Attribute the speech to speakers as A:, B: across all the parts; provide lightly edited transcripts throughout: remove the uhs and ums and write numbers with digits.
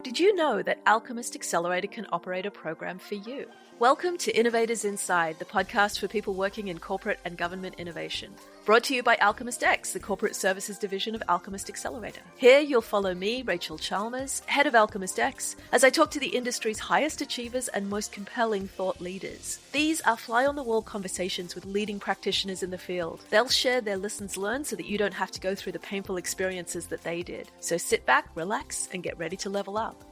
A: Did you know that Alchemist Accelerator can operate a program for you? Welcome to Innovators Inside, the podcast for people working in corporate and government innovation. Brought to you by Alchemist X, the corporate services division of Alchemist Accelerator. Here you'll follow me, Rachel Chalmers, head of Alchemist X, as I talk to the industry's highest achievers and most compelling thought leaders. These are fly-on-the-wall conversations with leading practitioners in the field. They'll share their lessons learned so that you don't have to go through the painful experiences that they did. So sit back, relax, and get ready to level up.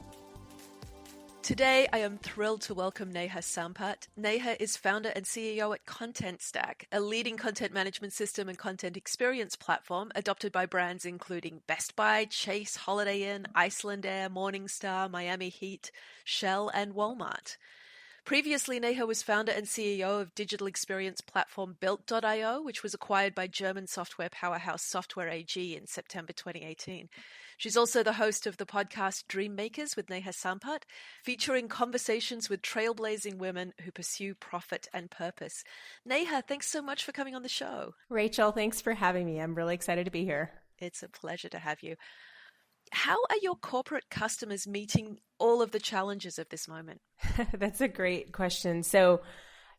A: Today, I am thrilled to welcome Neha Sampat. Neha is founder and CEO at Contentstack, a leading content management system and content experience platform adopted by brands including Best Buy, Chase, Holiday Inn, Iceland Air, Morningstar, Miami Heat, Shell, and Walmart. Previously, Neha was founder and CEO of digital experience platform Built.io, which was acquired by German software powerhouse Software AG in September 2018. She's also the host of the podcast Dreammakers with Neha Sampat, featuring conversations with trailblazing women who pursue profit and purpose. Neha, thanks so much for coming on the show.
B: Rachel, thanks for having me. I'm really excited to be here.
A: It's a pleasure to have you. How are your corporate customers meeting all of the challenges of this moment?
B: That's a great question. So,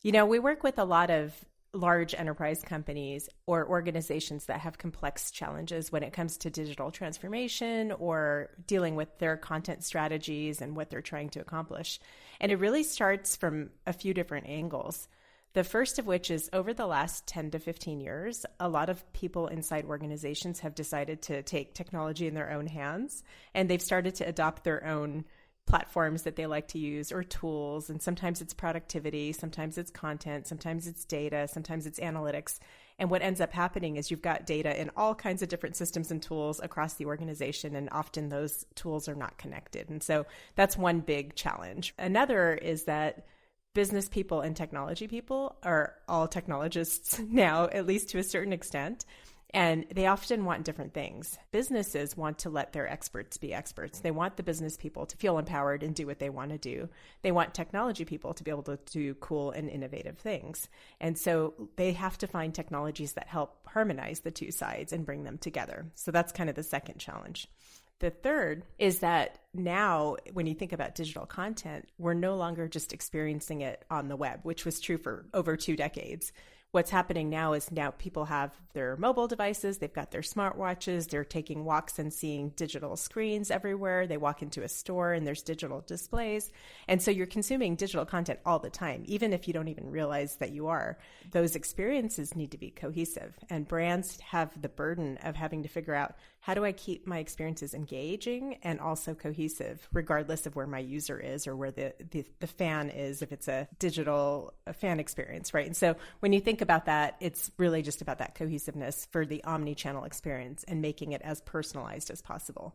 B: we work with a lot of large enterprise companies or organizations that have complex challenges when it comes to digital transformation or dealing with their content strategies and what they're trying to accomplish. And it really starts from a few different angles. The first of which is over the last 10 to 15 years, a lot of people inside organizations have decided to take technology in their own hands, and they've started to adopt their own platforms that they like to use or tools. And sometimes it's productivity, sometimes it's content, sometimes it's data, sometimes it's analytics. And what ends up happening is you've got data in all kinds of different systems and tools across the organization, and often those tools are not connected. And so that's one big challenge. Another is that business people and technology people are all technologists now, at least to a certain extent. And they often want different things. Businesses want to let their experts be experts. They want the business people to feel empowered and do what they want to do. They want technology people to be able to do cool and innovative things. And so they have to find technologies that help harmonize the two sides and bring them together. So that's kind of the second challenge. The third is that now, when you think about digital content, we're no longer just experiencing it on the web, which was true for over 2 decades. What's happening now is people have their mobile devices, they've got their smartwatches, they're taking walks and seeing digital screens everywhere. They walk into a store and there's digital displays. And so you're consuming digital content all the time, even if you don't even realize that you are. Those experiences need to be cohesive, and brands have the burden of having to figure out, how do I keep my experiences engaging and also cohesive, regardless of where my user is or where the fan is, if it's a digital fan experience, right? And so when you think about that, it's really just about that cohesiveness for the omni-channel experience and making it as personalized as possible.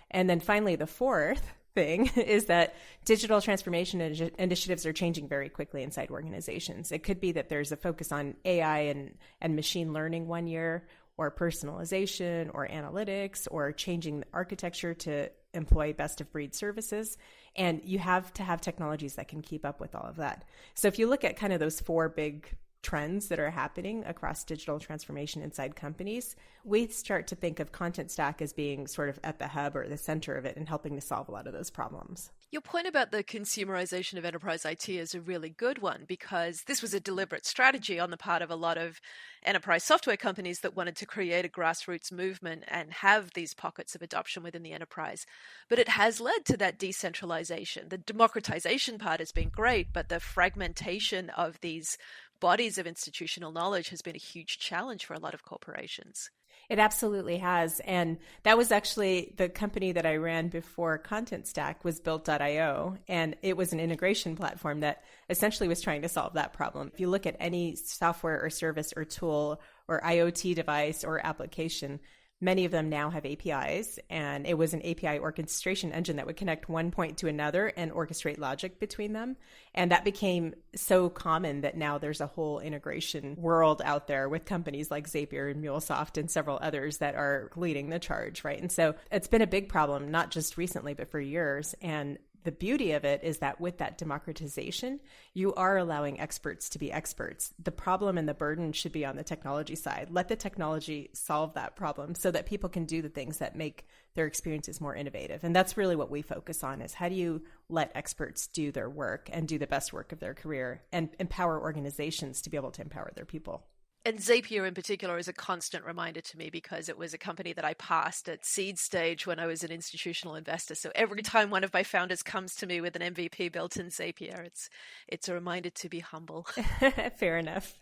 B: And then finally, the fourth thing is that digital transformation initiatives are changing very quickly inside organizations. It could be that there's a focus on AI and machine learning one year, or personalization or analytics, or changing the architecture to employ best of breed services. And you have to have technologies that can keep up with all of that. So if you look at kind of those 4 big trends that are happening across digital transformation inside companies, we start to think of Contentstack as being sort of at the hub or the center of it and helping to solve a lot of those problems.
A: Your point about the consumerization of enterprise IT is a really good one, because this was a deliberate strategy on the part of a lot of enterprise software companies that wanted to create a grassroots movement and have these pockets of adoption within the enterprise. But it has led to that decentralization. The democratization part has been great, but the fragmentation of these bodies of institutional knowledge has been a huge challenge for a lot of corporations.
B: It absolutely has. And that was actually the company that I ran before Contentstack was Built.io. And it was an integration platform that essentially was trying to solve that problem. If you look at any software or service or tool or IoT device or application, many of them now have APIs, and it was an API orchestration engine that would connect one point to another and orchestrate logic between them. And that became so common that now there's a whole integration world out there with companies like Zapier and MuleSoft and several others that are leading the charge, right? And so it's been a big problem, not just recently, but for years. And the beauty of it is that with that democratization, you are allowing experts to be experts. The problem and the burden should be on the technology side. Let the technology solve that problem so that people can do the things that make their experiences more innovative. And that's really what we focus on, is how do you let experts do their work and do the best work of their career and empower organizations to be able to empower their people.
A: And Zapier in particular is a constant reminder to me, because it was a company that I passed at seed stage when I was an institutional investor. So every time one of my founders comes to me with an MVP built in Zapier, it's a reminder to be humble.
B: Fair enough.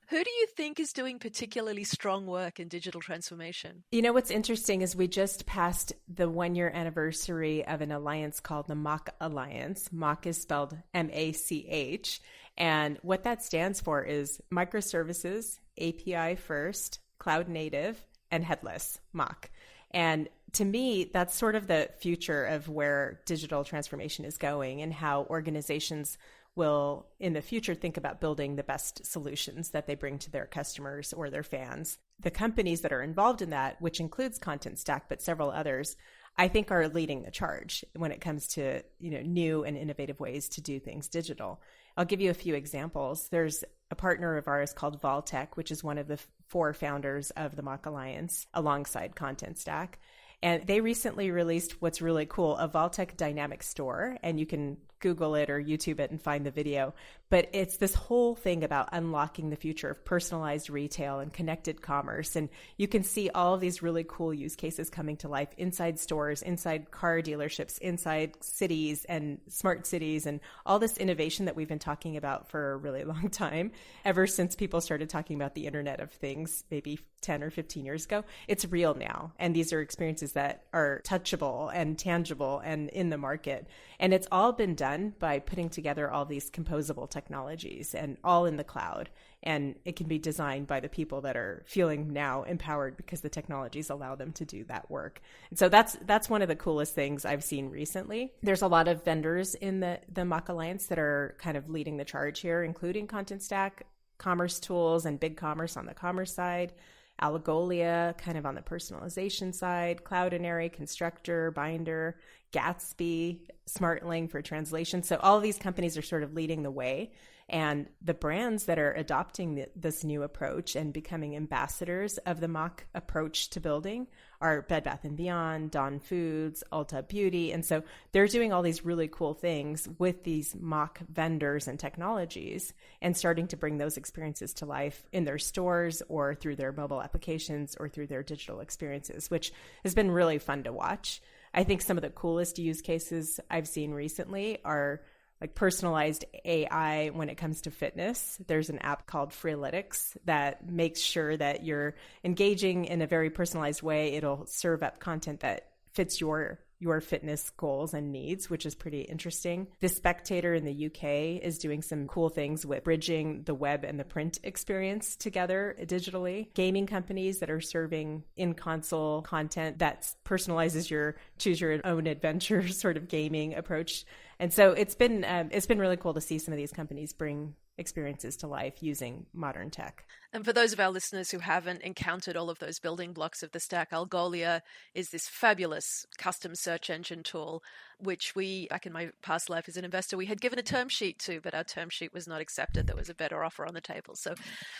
A: Who do you think is doing particularly strong work in digital transformation?
B: You know, what's interesting is we just passed the 1-year anniversary of an alliance called the MACH Alliance. MACH is spelled MACH. And what that stands for is microservices, API first, cloud native, and headless, MACH. And to me, that's sort of the future of where digital transformation is going, and how organizations will in the future think about building the best solutions that they bring to their customers or their fans. The companies that are involved in that, which includes Contentstack, but several others, I think are leading the charge when it comes to, new and innovative ways to do things digital. I'll give you a few examples. There's a partner of ours called Valtech, which is one of the 4 founders of the MACH Alliance alongside Contentstack. And they recently released what's really cool, a Valtech dynamic store, and you can Google it or YouTube it and find the video. But it's this whole thing about unlocking the future of personalized retail and connected commerce. And you can see all of these really cool use cases coming to life inside stores, inside car dealerships, inside cities and smart cities, and all this innovation that we've been talking about for a really long time, ever since people started talking about the Internet of Things, maybe 10 or 15 years ago. It's real now. And these are experiences that are touchable and tangible and in the market. And it's all been done by putting together all these composable technologies, and all in the cloud. And it can be designed by the people that are feeling now empowered because the technologies allow them to do that work. And so that's one of the coolest things I've seen recently. There's a lot of vendors in the MACH Alliance that are kind of leading the charge here, including Contentstack, Commercetools, and BigCommerce on the commerce side, Algolia kind of on the personalization side, Cloudinary, Constructor, Binder, Gatsby, SmartLing for translation. So all of these companies are sort of leading the way. And the brands that are adopting this new approach and becoming ambassadors of the MACH approach to building are Bed Bath & Beyond, Dawn Foods, Ulta Beauty. And so they're doing all these really cool things with these MACH vendors and technologies, and starting to bring those experiences to life in their stores or through their mobile applications or through their digital experiences, which has been really fun to watch. I think some of the coolest use cases I've seen recently are like personalized AI when it comes to fitness. There's an app called Freeletics that makes sure that you're engaging in a very personalized way. It'll serve up content that fits your fitness goals and needs, which is pretty interesting. The Spectator in the UK is doing some cool things with bridging the web and the print experience together digitally. Gaming companies that are serving in-console content that personalizes your choose your own adventure sort of gaming approach. And so it's been really cool to see some of these companies bring experiences to life using modern tech.
A: And for those of our listeners who haven't encountered all of those building blocks of the stack, Algolia is this fabulous custom search engine tool, which we, back in my past life as an investor, we had given a term sheet to, but our term sheet was not accepted. There was a better offer on the table.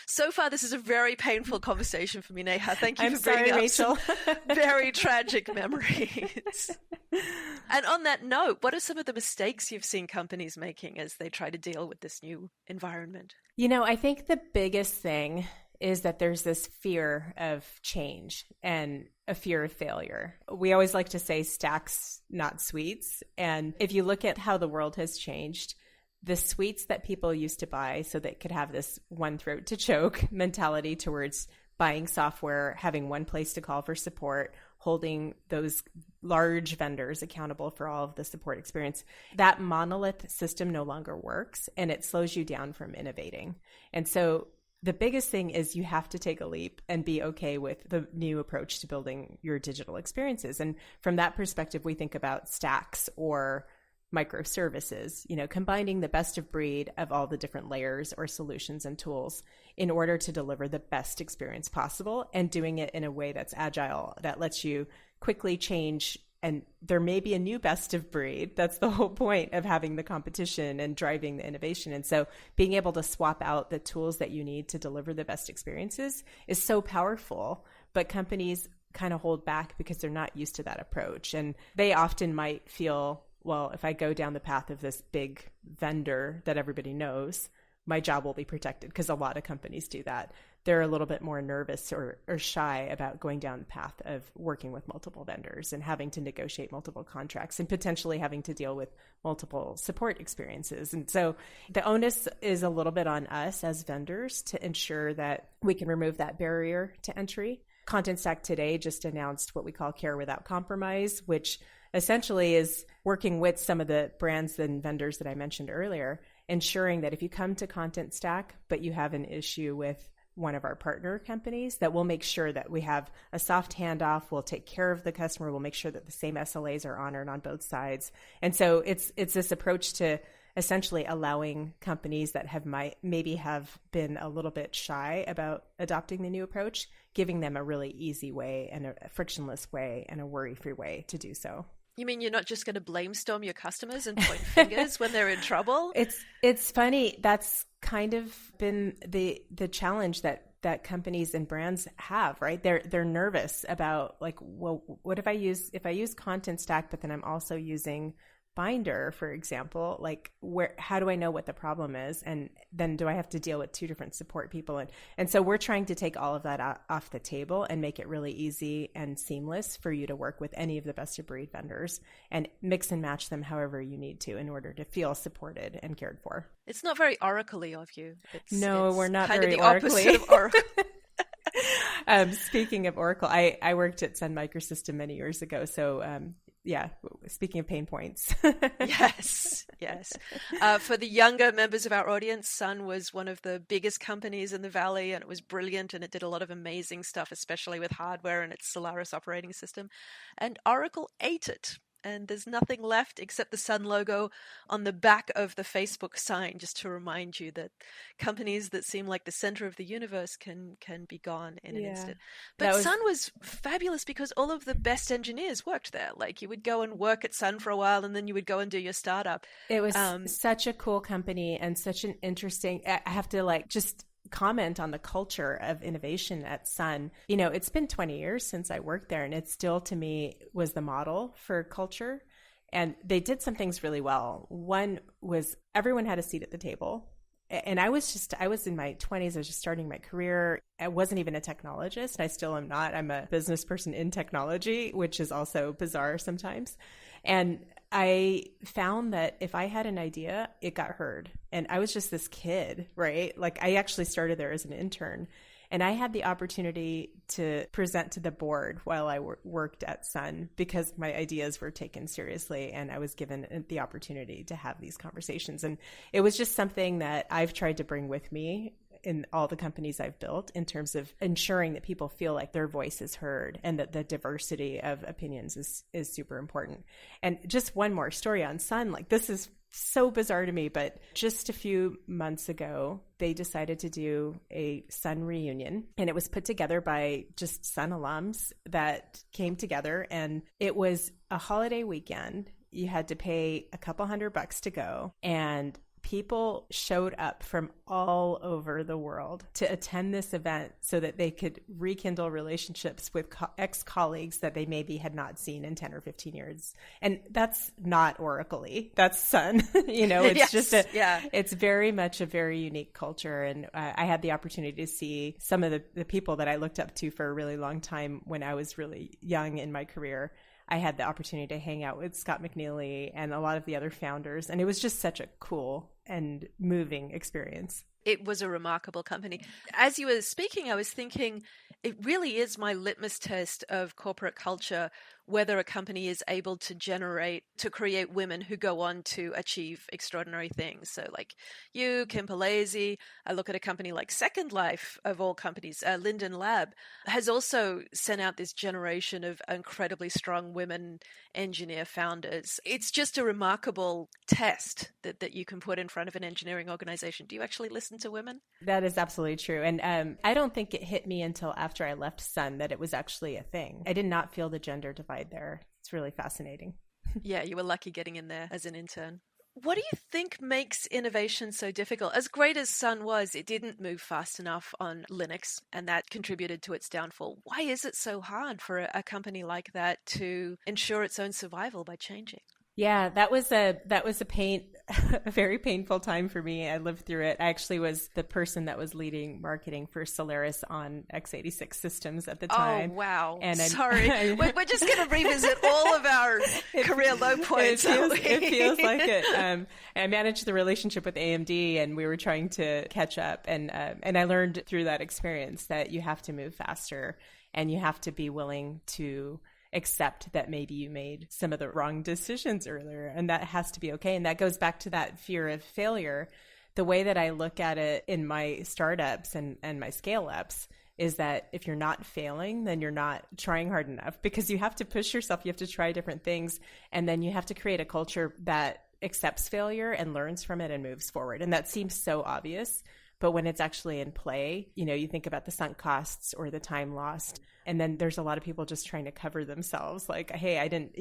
A: So far, this is a very painful conversation for me, Neha. Thank you for bringing up some very tragic memories. And on that note, what are some of the mistakes you've seen companies making as they try to deal with this new environment?
B: I think the biggest thing is that there's this fear of change and a fear of failure. We always like to say stacks, not suites. And if you look at how the world has changed, the suites that people used to buy so they could have this one throat to choke mentality towards buying software, having one place to call for support, holding those large vendors accountable for all of the support experience. That monolith system no longer works, and it slows you down from innovating. And so the biggest thing is you have to take a leap and be okay with the new approach to building your digital experiences. And from that perspective, we think about stacks or microservices, combining the best of breed of all the different layers or solutions and tools in order to deliver the best experience possible, and doing it in a way that's agile, that lets you quickly change And there may be a new best of breed. That's the whole point of having the competition and driving the innovation. And so being able to swap out the tools that you need to deliver the best experiences is so powerful. But companies kind of hold back because they're not used to that approach. And they often might feel, well, if I go down the path of this big vendor that everybody knows, my job will be protected, because a lot of companies do that. They're a little bit more nervous or shy about going down the path of working with multiple vendors and having to negotiate multiple contracts and potentially having to deal with multiple support experiences. And so the onus is a little bit on us as vendors to ensure that we can remove that barrier to entry. Contentstack today just announced what we call Care Without Compromise, which essentially is working with some of the brands and vendors that I mentioned earlier, ensuring that if you come to Contentstack, but you have an issue with one of our partner companies, that we'll make sure that we have a soft handoff. We'll take care of the customer. We'll make sure that the same SLAs are honored on both sides. And so it's this approach to essentially allowing companies that maybe have been a little bit shy about adopting the new approach, giving them a really easy way and a frictionless way and a worry-free way to do so.
A: You mean you're not just going to blame-storm your customers and point fingers when they're in trouble?
B: It's funny. That's kind of been the challenge that companies and brands have, right? They're nervous about, like, well, what if I use Contentstack, but then I'm also using Binder, for example, like how do I know what the problem is? And then do I have to deal with two different support people? And so we're trying to take all of that off the table and make it really easy and seamless for you to work with any of the best of breed vendors and mix and match them however you need to in order to feel supported and cared for.
A: It's not very Oracle-y of you.
B: No, we're not
A: kind
B: very
A: of the
B: Oracle-y.
A: opposite of Oracle.
B: Speaking of Oracle, I worked at Sun Microsystem many years ago. So yeah, speaking of pain points.
A: Yes. For the younger members of our audience, Sun was one of the biggest companies in the Valley, and it was brilliant, and it did a lot of amazing stuff, especially with hardware and its Solaris operating system. And Oracle ate it. And there's nothing left except the Sun logo on the back of the Facebook sign, just to remind you that companies that seem like the center of the universe can be gone in an instant. But Sun was fabulous because all of the best engineers worked there. Like, you would go and work at Sun for a while, and then you would go and do your startup.
B: It was such a cool company and such an interesting, I have to just comment on the culture of innovation at Sun. You know, it's been 20 years since I worked there, and it still, to me, was the model for culture. And they did some things really well. One was everyone had a seat at the table. And I was in my 20s. I was just starting my career. I wasn't even a technologist. And I still am not. I'm a business person in technology, which is also bizarre sometimes. And I found that if I had an idea, it got heard. And I was just this kid, right? Like, I actually started there as an intern. And I had the opportunity to present to the board while I worked at Sun because my ideas were taken seriously, and I was given the opportunity to have these conversations. And it was just something that I've tried to bring with me in all the companies I've built in terms of ensuring that people feel like their voice is heard and that the diversity of opinions is super important. And just one more story on Sun, like, this is so bizarre to me, but just a few months ago, they decided to do a Sun reunion, and it was put together by just Sun alums that came together, and it was a holiday weekend. You had to pay a couple $100 to go, and people showed up from all over the world to attend this event so that they could rekindle relationships with ex-colleagues that they maybe had not seen in 10 or 15 years. And that's not Oracle-y. That's Sun. You know, it's it's very much a very unique culture. And I had the opportunity to see some of the people that I looked up to for a really long time when I was really young in my career. I had the opportunity to hang out with Scott McNeely and a lot of the other founders. And it was just such a cool and moving experience.
A: It was a remarkable company. As you were speaking, I was thinking it really is my litmus test of corporate culture, whether a company is able to create women who go on to achieve extraordinary things. So like you, Kim Palese, I look at a company like Second Life, of all companies, Linden Lab, has also sent out this generation of incredibly strong women engineer founders. It's just a remarkable test that you can put in front of an engineering organization. Do you actually listen to women?
B: That is absolutely true. And I don't think it hit me until after I left Sun that it was actually a thing. I did not feel the gender divide there. it's really fascinating.
A: Yeah, you were lucky getting in there as an intern. What do you think makes innovation so difficult? As great as Sun was, it didn't move fast enough on Linux, and that contributed to its downfall. Why is it so hard for a company like that to ensure its own survival by changing?
B: Yeah, that was a a very painful time for me. I lived through it. I actually was the person that was leading marketing for Solaris on x86 systems at the time.
A: Oh, wow.
B: And
A: sorry. We're just going to revisit all of our career low points.
B: It feels like it. I managed the relationship with AMD, and we were trying to catch up. And I learned through that experience that you have to move faster, and you have to be willing to accept that maybe you made some of the wrong decisions earlier, and that has to be okay. And that goes back to that fear of failure. The way that I look at it in my startups and my scale ups is that if you're not failing, then you're not trying hard enough, because you have to push yourself. You have to try different things, and then you have to create a culture that accepts failure and learns from it and moves forward. And that seems so obvious, but when it's actually in play, you think about the sunk costs or the time lost. And then there's a lot of people just trying to cover themselves, like, hey, I didn't,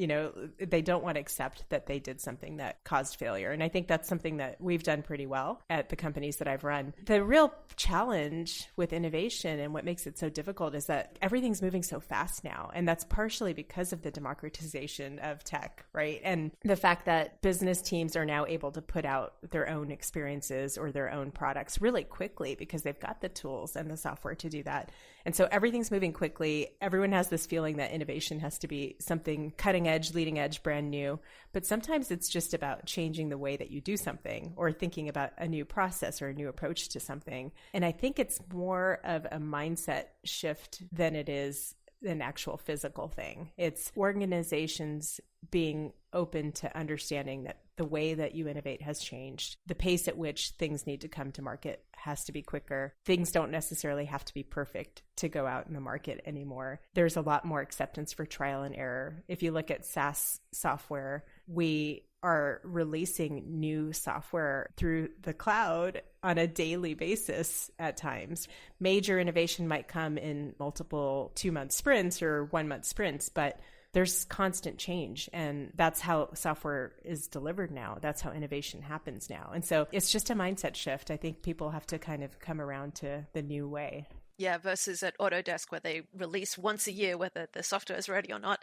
B: they don't want to accept that they did something that caused failure. And I think that's something that we've done pretty well at the companies that I've run. The real challenge with innovation and what makes it so difficult is that everything's moving so fast now. And that's partially because of the democratization of tech, right? And the fact that business teams are now able to put out their own experiences or their own products really quickly because they've got the tools and the software to do that. And so everything's moving quickly. Everyone has this feeling that innovation has to be something cutting edge, leading edge, brand new. But sometimes it's just about changing the way that you do something or thinking about a new process or a new approach to something. And I think it's more of a mindset shift than it is an actual physical thing. It's organizations being open to understanding that the way that you innovate has changed. The pace at which things need to come to market has to be quicker. Things don't necessarily have to be perfect to go out in the market anymore. There's a lot more acceptance for trial and error. If you look at SaaS software, we are releasing new software through the cloud on a daily basis at times. Major innovation might come in multiple 2-month sprints or 1-month sprints, but there's constant change, and that's how software is delivered now. That's how innovation happens now. And so it's just a mindset shift. I think people have to kind of come around to the new way.
A: Yeah, versus at Autodesk where they release once a year, whether the software is ready or not.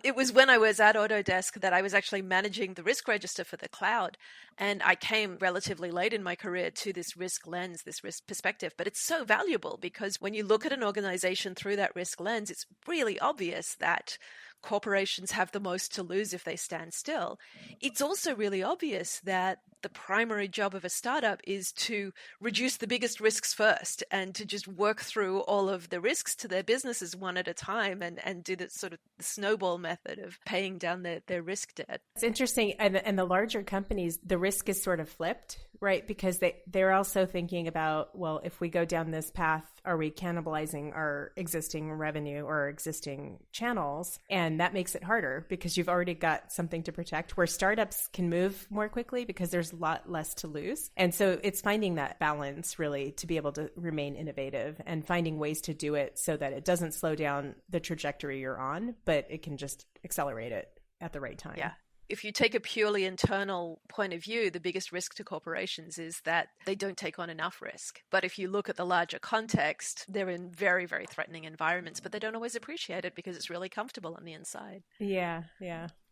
A: It was when I was at Autodesk that I was actually managing the risk register for the cloud. And I came relatively late in my career to this risk lens, this risk perspective. But it's so valuable because when you look at an organization through that risk lens, it's really obvious that corporations have the most to lose if they stand still. It's also really obvious that the primary job of a startup is to reduce the biggest risks first and to just work through all of the risks to their businesses one at a time and do the sort of snowball method of paying down their risk debt.
B: It's interesting. And the larger companies, the risk is sort of flipped, right? Because they're also thinking about, well, if we go down this path, are we cannibalizing our existing revenue or existing channels? And that makes it harder because you've already got something to protect, where startups can move more quickly because there's a lot less to lose. And so it's finding that balance really to be able to remain innovative and finding ways to do it so that it doesn't slow down the trajectory you're on, but it can just accelerate it at the right time.
A: Yeah. If you take a purely internal point of view, the biggest risk to corporations is that they don't take on enough risk. But if you look at the larger context, they're in very, very threatening environments, but they don't always appreciate it because it's really comfortable on the inside.
B: Yeah,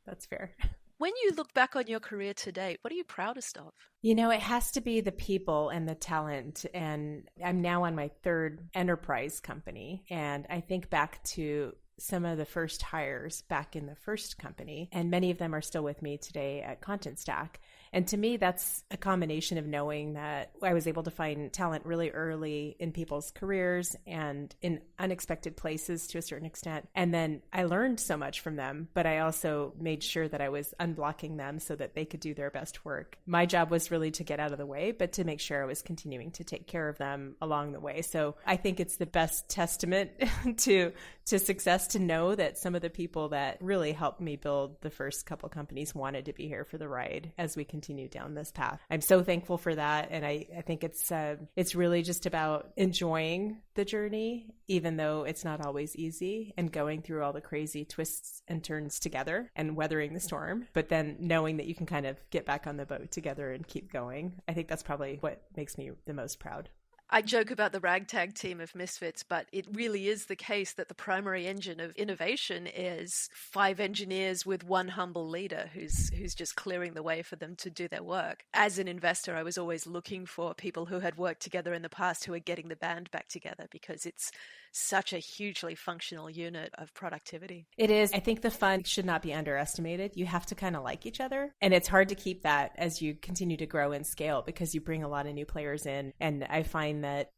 B: that's fair.
A: When you look back on your career to date, what are you proudest of?
B: It has to be the people and the talent. And I'm now on my 3rd enterprise company. And I think back to some of the first hires back in the first company, and many of them are still with me today at Contentstack. And to me, that's a combination of knowing that I was able to find talent really early in people's careers and in unexpected places to a certain extent. And then I learned so much from them, but I also made sure that I was unblocking them so that they could do their best work. My job was really to get out of the way, but to make sure I was continuing to take care of them along the way. So I think it's the best testament to success to know that some of the people that really helped me build the first couple companies wanted to be here for the ride as we continue down this path. I'm so thankful for that. And I think it's really just about enjoying the journey, even though it's not always easy, and going through all the crazy twists and turns together and weathering the storm, but then knowing that you can kind of get back on the boat together and keep going. I think that's probably what makes me the most proud.
A: I joke about the ragtag team of misfits, but it really is the case that the primary engine of innovation is 5 engineers with one humble leader who's just clearing the way for them to do their work. As an investor, I was always looking for people who had worked together in the past who are getting the band back together, because it's such a hugely functional unit of productivity.
B: It is. I think the fun should not be underestimated. You have to kind of like each other. And it's hard to keep that as you continue to grow and scale, because you bring a lot of new players in. And I find that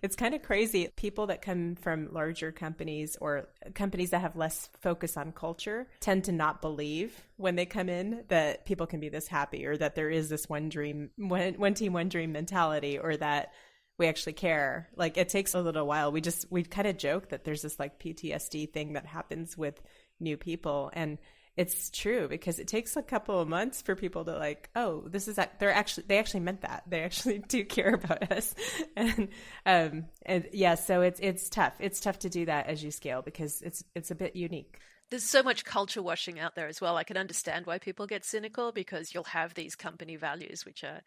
B: it's kind of crazy. People that come from larger companies or companies that have less focus on culture tend to not believe when they come in that people can be this happy, or that there is this one team, one dream mentality, or that we actually care. Like, it takes a little while. We kind of joke that there's this like PTSD thing that happens with new people. And it's true, because it takes a couple of months for people to like, oh, this is that they actually meant that. They actually do care about us. And yeah, so it's tough. It's tough to do that as you scale, because it's a bit unique.
A: There's so much culture washing out there as well. I can understand why people get cynical, because you'll have these company values which are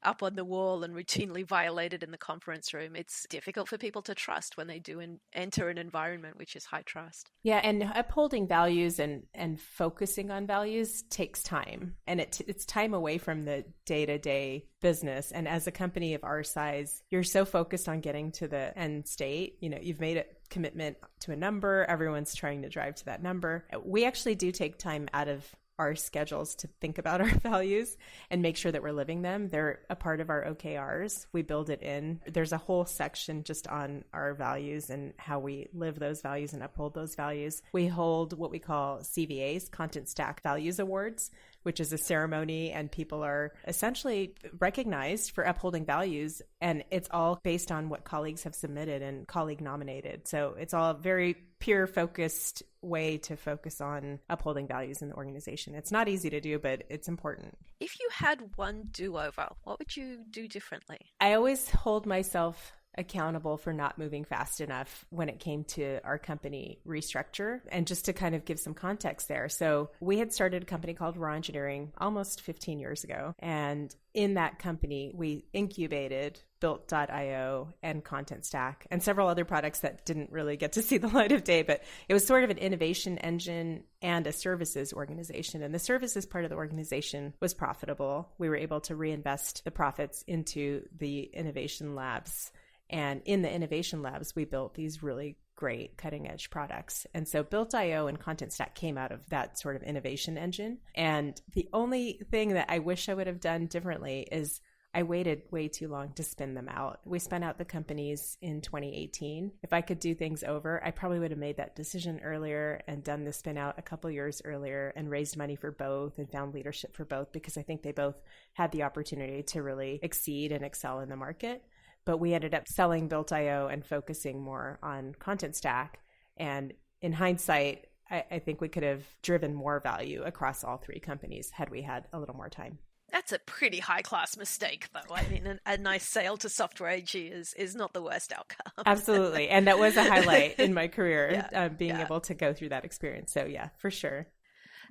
A: up on the wall and routinely violated in the conference room. It's difficult for people to trust when they do enter an environment which is high trust.
B: Yeah, and upholding values and focusing on values takes time. And it's time away from the day-to-day business. And as a company of our size, you're so focused on getting to the end state. You know, you've made a commitment to a number. Everyone's trying to drive to that number. We actually do take time out of our schedules to think about our values and make sure that we're living them. They're a part of our OKRs. We build it in. There's a whole section just on our values and how we live those values and uphold those values. We hold what we call CVAs, Contentstack Values Awards, which is a ceremony, and people are essentially recognized for upholding values. And it's all based on what colleagues have submitted and colleague nominated. So it's all very peer focused way to focus on upholding values in the organization. It's not easy to do, but it's important.
A: If you had one do-over, what would you do differently?
B: I always hold myself accountable for not moving fast enough when it came to our company restructure. And just to kind of give some context there. So we had started a company called Raw Engineering almost 15 years ago. And in that company, we incubated Built.io and Contentstack and several other products that didn't really get to see the light of day, but it was sort of an innovation engine and a services organization. And the services part of the organization was profitable. We were able to reinvest the profits into the innovation labs. And in the innovation labs, we built these really great cutting edge products. And so Built.io and Contentstack came out of that sort of innovation engine. And the only thing that I wish I would have done differently is I waited way too long to spin them out. We spun out the companies in 2018. If I could do things over, I probably would have made that decision earlier and done the spin out a couple years earlier and raised money for both and found leadership for both, because I think they both had the opportunity to really exceed and excel in the market. But we ended up selling Built.io and focusing more on Contentstack. And in hindsight, I think we could have driven more value across all 3 companies had we had a little more time.
A: That's a pretty high-class mistake, though. I mean, a nice sale to Software AG is not the worst outcome.
B: Absolutely. And that was a highlight in my career, being able to go through that experience. So yeah, for sure.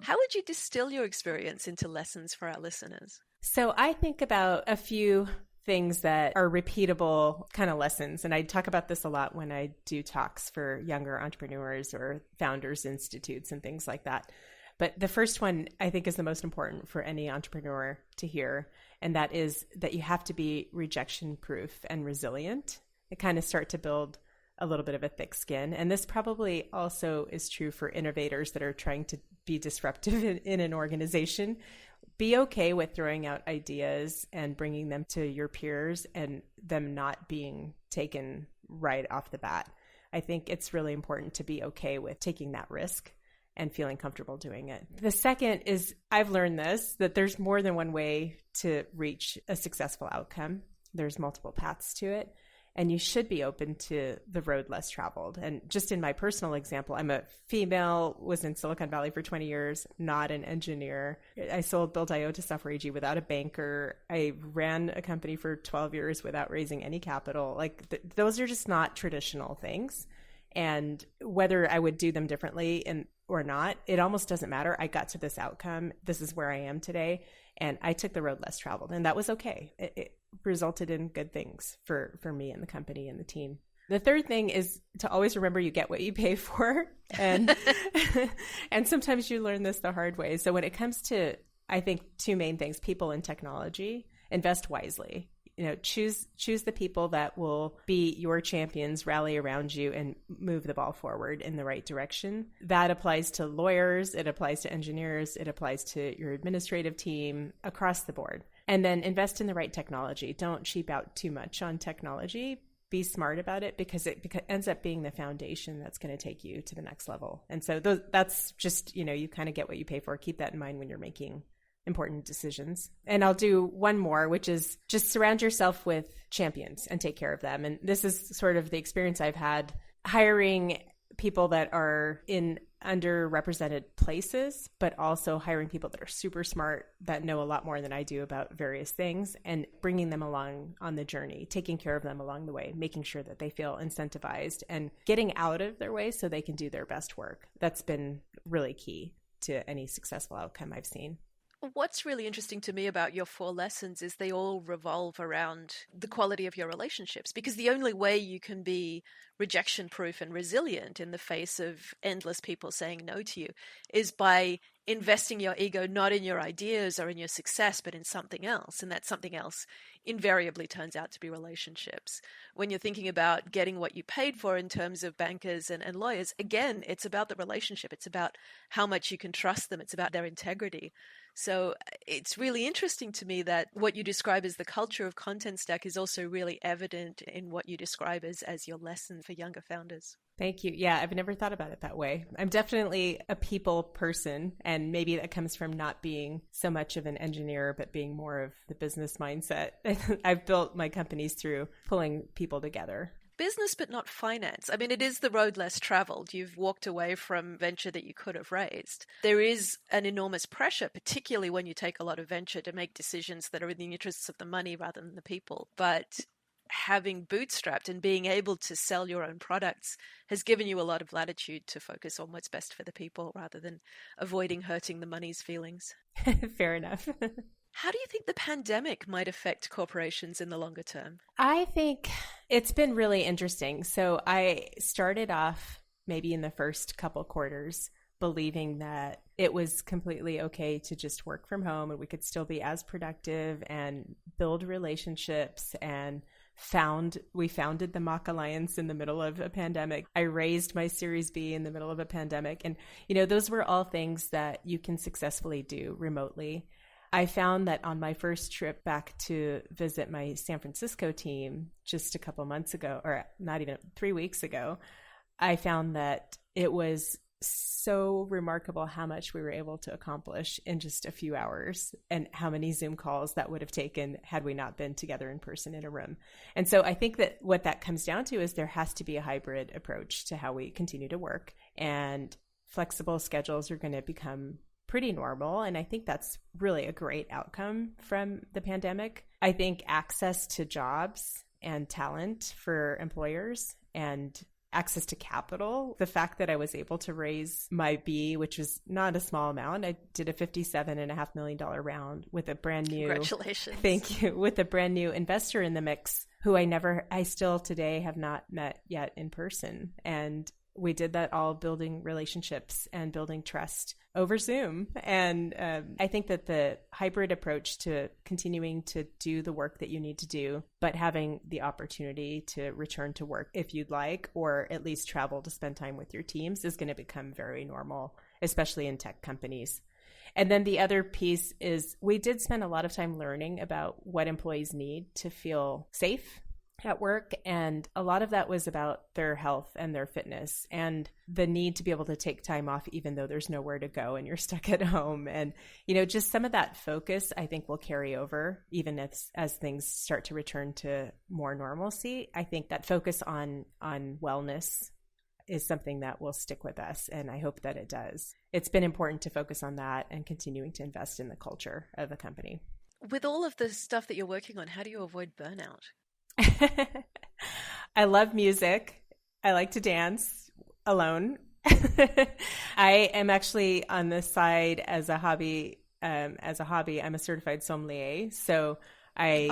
A: How would you distill your experience into lessons for our listeners?
B: So I think about a few things that are repeatable kind of lessons. And I talk about this a lot when I do talks for younger entrepreneurs or founders institutes and things like that. But the first one I think is the most important for any entrepreneur to hear. And that is that you have to be rejection proof and resilient. It kind of start to build a little bit of a thick skin. And this probably also is true for innovators that are trying to be disruptive in an organization. Be okay with throwing out ideas and bringing them to your peers and them not being taken right off the bat. I think it's really important to be okay with taking that risk and feeling comfortable doing it. The second is, I've learned this, that there's more than one way to reach a successful outcome. There's multiple paths to it. And you should be open to the road less traveled. And just in my personal example, I'm a female, was in Silicon Valley for 20 years, not an engineer. I sold Build.io to Software AG without a banker. I ran a company for 12 years without raising any capital. Like those are just not traditional things. And whether I would do them differently or not, it almost doesn't matter. I got to this outcome. This is where I am today. And I took the road less traveled, and that was okay. It resulted in good things for me and the company and the team. The third thing is to always remember you get what you pay for. And and sometimes you learn this the hard way. So when it comes to, I think, two main things, people and technology, invest wisely. Choose the people that will be your champions, rally around you, and move the ball forward in the right direction. That applies to lawyers, it applies to engineers, it applies to your administrative team, across the board. And then invest in the right technology. Don't cheap out too much on technology. Be smart about it, because it ends up being the foundation that's going to take you to the next level. And so that's just, you kind of get what you pay for. Keep that in mind when you're making important decisions. And I'll do one more, which is just surround yourself with champions and take care of them. And this is sort of the experience I've had hiring people that are in underrepresented places, but also hiring people that are super smart, that know a lot more than I do about various things, and bringing them along on the journey, taking care of them along the way, making sure that they feel incentivized and getting out of their way so they can do their best work. That's been really key to any successful outcome I've seen.
A: What's really interesting to me about your 4 lessons is they all revolve around the quality of your relationships, because the only way you can be rejection proof and resilient in the face of endless people saying no to you is by investing your ego not in your ideas or in your success, but in something else. And that something else invariably turns out to be relationships. When you're thinking about getting what you paid for in terms of bankers and lawyers, again, it's about the relationship. It's about how much you can trust them. It's about their integrity. So it's really interesting to me that what you describe as the culture of Contentstack is also really evident in what you describe as your lesson for younger founders.
B: Thank you. Yeah, I've never thought about it that way. I'm definitely a people person, and maybe that comes from not being so much of an engineer, but being more of the business mindset. I've built my companies through pulling people together.
A: Business, but not finance. I mean, it is the road less traveled. You've walked away from venture that you could have raised. There is an enormous pressure, particularly when you take a lot of venture, to make decisions that are in the interests of the money rather than the people. But having bootstrapped and being able to sell your own products has given you a lot of latitude to focus on what's best for the people rather than avoiding hurting the money's feelings.
B: Fair enough.
A: How do you think the pandemic might affect corporations in the longer term?
B: I think it's been really interesting. So I started off maybe in the first couple quarters believing that it was completely okay to just work from home and we could still be as productive and build relationships, and we founded the MACH Alliance in the middle of a pandemic. I raised my Series B in the middle of a pandemic. And, those were all things that you can successfully do remotely. I found that on my first trip back to visit my San Francisco team just a couple months ago, or not even 3 weeks ago, I found that it was so remarkable how much we were able to accomplish in just a few hours, and how many Zoom calls that would have taken had we not been together in person in a room. And so I think that what that comes down to is there has to be a hybrid approach to how we continue to work, and flexible schedules are going to become pretty normal. And I think that's really a great outcome from the pandemic. I think access to jobs and talent for employers, and access to capital, the fact that I was able to raise my B, which was not a small amount. I did a $57.5 million round with a brand new—
A: Congratulations.
B: Thank you. With a brand new investor in the mix who I still today have not met yet in person. And we did that all building relationships and building trust over Zoom. And I think that the hybrid approach to continuing to do the work that you need to do, but having the opportunity to return to work if you'd like, or at least travel to spend time with your teams, is going to become very normal, especially in tech companies. And then the other piece is we did spend a lot of time learning about what employees need to feel safe at work. And a lot of that was about their health and their fitness and the need to be able to take time off, even though there's nowhere to go and you're stuck at home. And, just some of that focus, I think, will carry over even as things start to return to more normalcy. I think that focus on wellness is something that will stick with us. And I hope that it does. It's been important to focus on that and continuing to invest in the culture of the company.
A: With all of the stuff that you're working on, how do you avoid burnout?
B: I love music. I like to dance alone. I am actually on the side as a hobby. I'm a certified sommelier. So I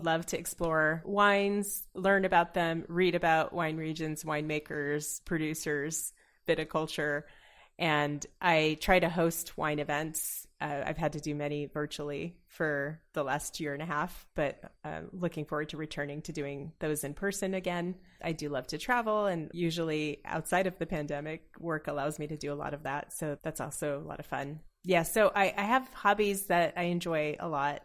B: love to explore wines, learn about them, read about wine regions, winemakers, producers, viticulture. And I try to host wine events. I've had to do many virtually for the last year and a half, but looking forward to returning to doing those in person again. I do love to travel, and usually outside of the pandemic, work allows me to do a lot of that. So that's also a lot of fun. Yeah, so I have hobbies that I enjoy a lot,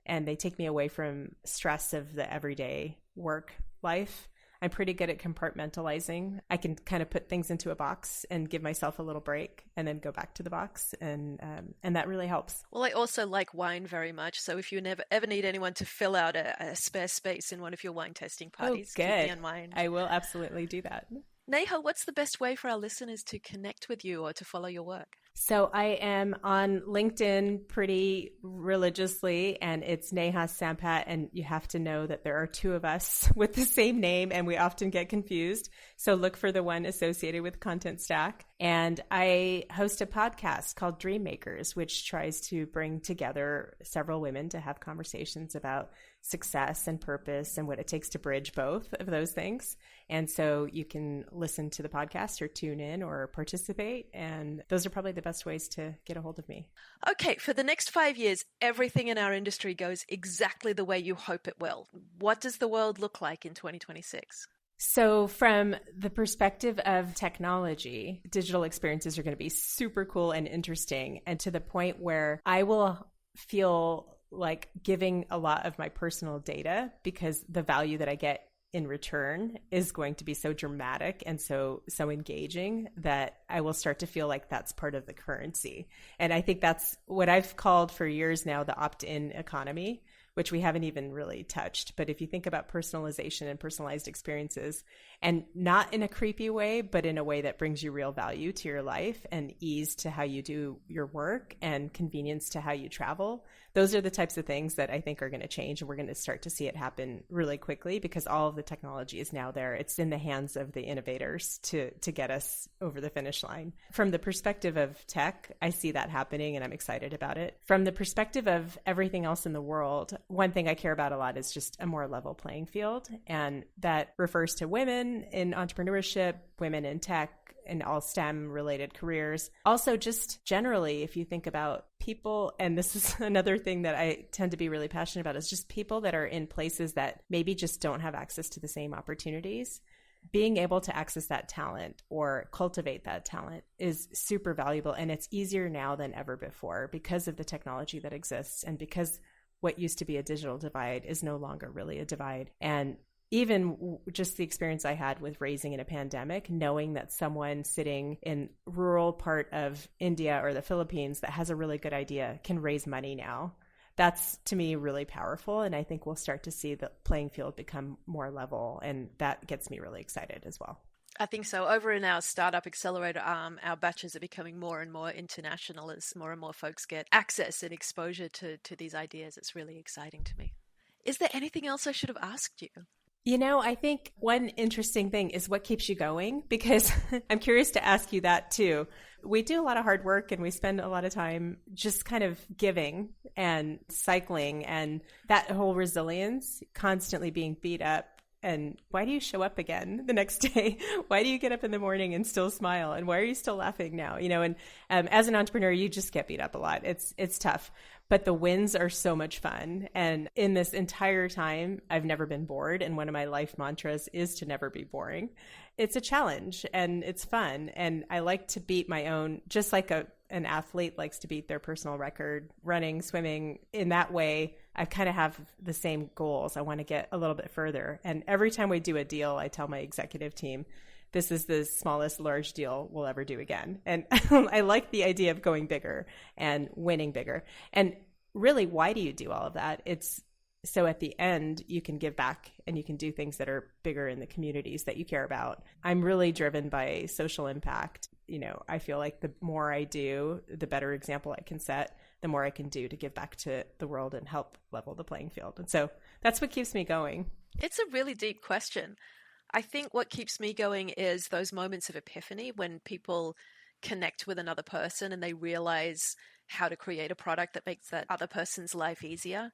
B: and they take me away from stress of the everyday work life. I'm pretty good at compartmentalizing. I can kind of put things into a box and give myself a little break and then go back to the box. And that really helps.
A: Well, I also like wine very much. So if you ever need anyone to fill out a spare space in one of your wine tasting parties, keep me in mind.
B: I will absolutely do that.
A: Neha, what's the best way for our listeners to connect with you or to follow your work?
B: So I am on LinkedIn pretty religiously, and it's Neha Sampat. And you have to know that there are two of us with the same name, and we often get confused. So look for the one associated with Contentstack. And I host a podcast called Dreammakers, which tries to bring together several women to have conversations about success and purpose and what it takes to bridge both of those things. And so you can listen to the podcast or tune in or participate. And those are probably the best ways to get a hold of me.
A: Okay, for the next 5 years, everything in our industry goes exactly the way you hope it will. What does the world look like in 2026?
B: So from the perspective of technology, digital experiences are going to be super cool and interesting, and to the point where I will feel like giving a lot of my personal data, because the value that I get in return is going to be so dramatic and so engaging that I will start to feel like that's part of the currency. And I think that's what I've called for years now the opt-in economy, which we haven't even really touched. But if you think about personalization and personalized experiences, and not in a creepy way, but in a way that brings you real value to your life and ease to how you do your work and convenience to how you travel, those are the types of things that I think are going to change. And we're going to start to see it happen really quickly because all of the technology is now there. It's in the hands of the innovators to get us over the finish line. From the perspective of tech, I see that happening and I'm excited about it. From the perspective of everything else in the world, one thing I care about a lot is just a more level playing field. And that refers to women in entrepreneurship, women in tech, and all STEM related careers. Also, just generally, if you think about people, and this is another thing that I tend to be really passionate about, is just people that are in places that maybe just don't have access to the same opportunities. Being able to access that talent or cultivate that talent is super valuable. And it's easier now than ever before because of the technology that exists and because what used to be a digital divide is no longer really a divide. And even just the experience I had with raising in a pandemic, knowing that someone sitting in rural part of India or the Philippines that has a really good idea can raise money now, that's to me really powerful. And I think we'll start to see the playing field become more level. And that gets me really excited as well.
A: I think so. Over in our startup accelerator arm, our batches are becoming more and more international as more and more folks get access and exposure to these ideas. It's really exciting to me. Is there anything else I should have asked you?
B: You know, I think one interesting thing is what keeps you going, because I'm curious to ask you that too. We do a lot of hard work and we spend a lot of time just kind of giving and cycling, and that whole resilience, constantly being beat up. And why do you show up again the next day? Why do you get up in the morning and still smile? And why are you still laughing now? You know, and as an entrepreneur, you just get beat up a lot. It's tough, but the wins are so much fun. And in this entire time, I've never been bored. And one of my life mantras is to never be boring. It's a challenge and it's fun. And I like to beat my own, just like a an athlete likes to beat their personal record, running, swimming. In that way, I kind of have the same goals. I want to get a little bit further. And every time we do a deal, I tell my executive team, this is the smallest large deal we'll ever do again. And I like the idea of going bigger and winning bigger. And really, why do you do all of that? It's so at the end, you can give back and you can do things that are bigger in the communities that you care about. I'm really driven by social impact. I feel like the more I do, the better example I can set, the more I can do to give back to the world and help level the playing field. And so that's what keeps me going.
A: It's a really deep question. I think what keeps me going is those moments of epiphany when people connect with another person and they realize how to create a product that makes that other person's life easier.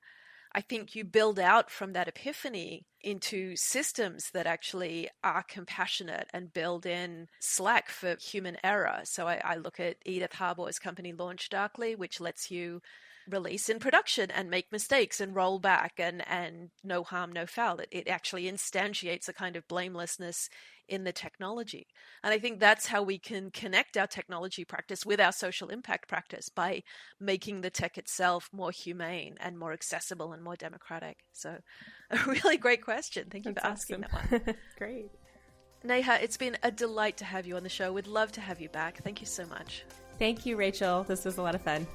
A: I think you build out from that epiphany into systems that actually are compassionate and build in slack for human error. So I look at Edith Harbaugh's company Launch Darkly, which lets you release in production and make mistakes and roll back and no harm, no foul. It actually instantiates a kind of blamelessness in the technology. And I think that's how we can connect our technology practice with our social impact practice, by making the tech itself more humane and more accessible and more democratic. So a really great question. Thank you for asking that one.
B: Great.
A: Neha, it's been a delight to have you on the show. We'd love to have you back. Thank you so much.
B: Thank you, Rachel. This was a lot of fun.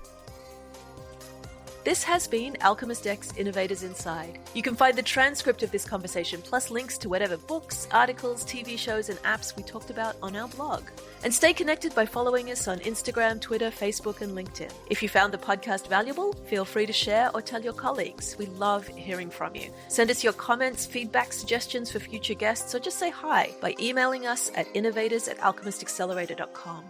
A: This has been Alchemist X Innovators Inside. You can find the transcript of this conversation plus links to whatever books, articles, TV shows, and apps we talked about on our blog. And stay connected by following us on Instagram, Twitter, Facebook, and LinkedIn. If you found the podcast valuable, feel free to share or tell your colleagues. We love hearing from you. Send us your comments, feedback, suggestions for future guests, or just say hi by emailing us at innovators@alchemistaccelerator.com.